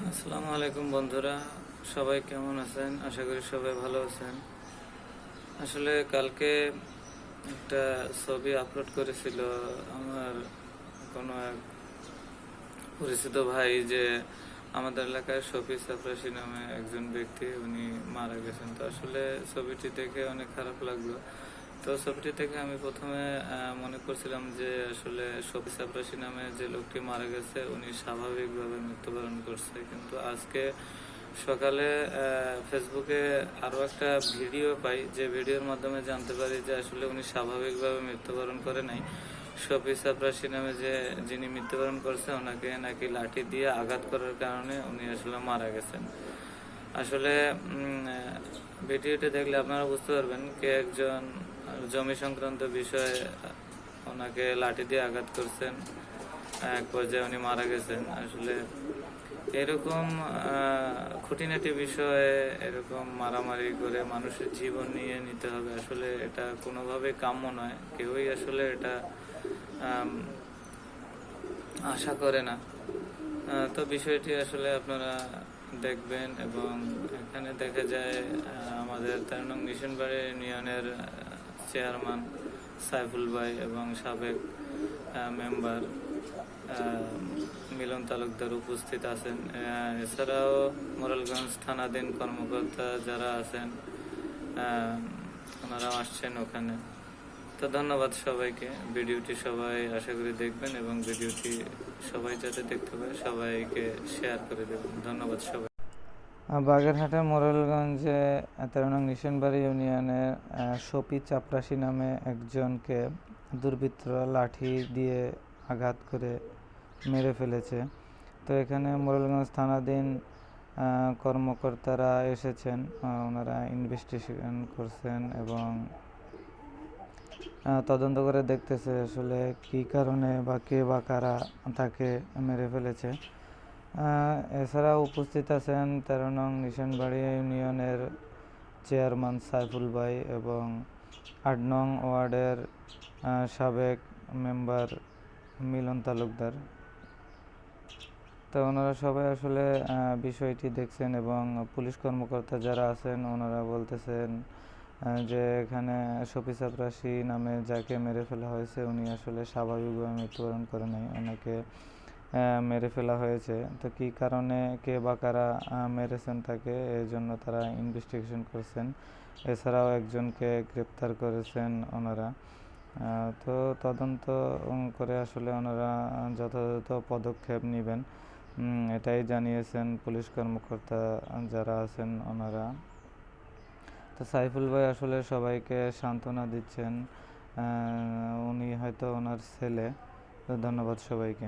আসসালামু আলাইকুম বন্ধুরা, সবাই কেমন আছেন? আশা করি সবাই ভালো আছেন। আসলে কালকে একটা ছবি আপলোড করেছিল আমার কোনো এক পরিচিত ভাই, যে আমাদের এলাকায় শফিক চাপরাশি নামে একজন ব্যক্তি উনি মারা গেছেন। তো আসলে ছবিটি দেখে অনেক খারাপ লাগলো। তো ছবিটি দেখে আমি প্রথমে মনে করছিলাম যে আসলে শফিক চাপরাশি নামে যে লোকটি মারা গেছে উনি স্বাভাবিকভাবে মৃত্যুবরণ করছে, কিন্তু আজকে সকালে ফেসবুকে আরও একটা ভিডিও পাই, যে ভিডিওর মাধ্যমে জানতে পারি যে আসলে উনি স্বাভাবিকভাবে মৃত্যুবরণ করে নাই। শফিক চাপরাশি নামে যে যিনি মৃত্যুবরণ করছে ওনাকে নাকি লাঠি দিয়ে আঘাত করার কারণে উনি আসলে মারা গেছেন। আসলে ভিডিওটি দেখলে আপনারা বুঝতে পারবেন কে একজন জমি সংক্রান্ত বিষয়ে ওনাকে লাঠি দিয়ে আঘাত করছেন, এক পর্যায়ে উনি মারা গেছেন। আসলে এরকম খুঁটিনাটি বিষয়ে এরকম মারামারি করে মানুষের জীবন নিয়ে নিতে হবে, আসলে এটা কোনোভাবেই কাম্য নয়। কেউই আসলে এটা আম, আশা করে না। তো বিষয়টি আসলে আপনারা দেখবেন। এবং এখানে দেখা যায় আমাদের 13 নং নিশানবাড়ি ইউনিয়নের চেয়ারম্যান সাইফুল ভাই এবং সাবেক মেম্বার মিলন তালুকদার উপস্থিত আছেন। এছাড়াও মোরালগঞ্জ থানাধীন কর্মকর্তা যারা আছেন ওনারাও আসছেন ওখানে। তো ধন্যবাদ সবাইকে। ভিডিওটি সবাই আশা করি দেখবেন এবং ভিডিওটি সবাই যাতে দেখতে পায় সবাইকে শেয়ার করে দেবেন। ধন্যবাদ সবাই। বাগেরহাটের মোরেলগঞ্জে 13 নং নিশানবাড়ি ইউনিয়নের শফিক চাপরাশি নামে একজনকে দুর্বৃত্তরা লাঠি দিয়ে আঘাত করে মেরে ফেলেছে। তো এখানে মোরেলগঞ্জ থানাধীন কর্মকর্তারা এসেছেন, ওনারা ইনভেস্টিগেশন করছেন এবং তদন্ত করে দেখতেছে আসলে কী কারণে বা কে বা কারা তাকে মেরে ফেলেছে। এছাড়া উপস্থিত আছেন 13 নং নিশানবাড়ি ইউনিয়নের চেয়ারম্যান সাইফুল ভাই এবং 8 নং ওয়ার্ডের সাবেক মেম্বার মিলন তালুকদার। তো ওনারা সবাই আসলে বিষয়টি দেখছেন এবং পুলিশ কর্মকর্তা যারা আছেন ওনারা বলতেছেন যে এখানে শফিক চাপরাশি নামে যাকে মেরে ফেলা হয়েছে উনি আসলে স্বাভাবিকভাবে মৃত্যুবরণ করে নাই, ওনাকে মেরে ফেলা হয়েছে। তো কী কারণে কে বা কারা মেরেছেন তাকে, এই জন্য তারা ইনভেস্টিগেশন করছেন। এছাড়াও একজনকে গ্রেপ্তার করেছেন ওনারা। তো তদন্ত করে আসলে ওনারা যথাযথ পদক্ষেপ নেবেন এটাই জানিয়েছেন পুলিশ কর্মকর্তা যারা আছেন ওনারা। তো সাইফুল ভাই আসলে সবাইকে সান্ত্বনা দিচ্ছেন, উনি হয়তো ওনার ছেলে। তো ধন্যবাদ সবাইকে।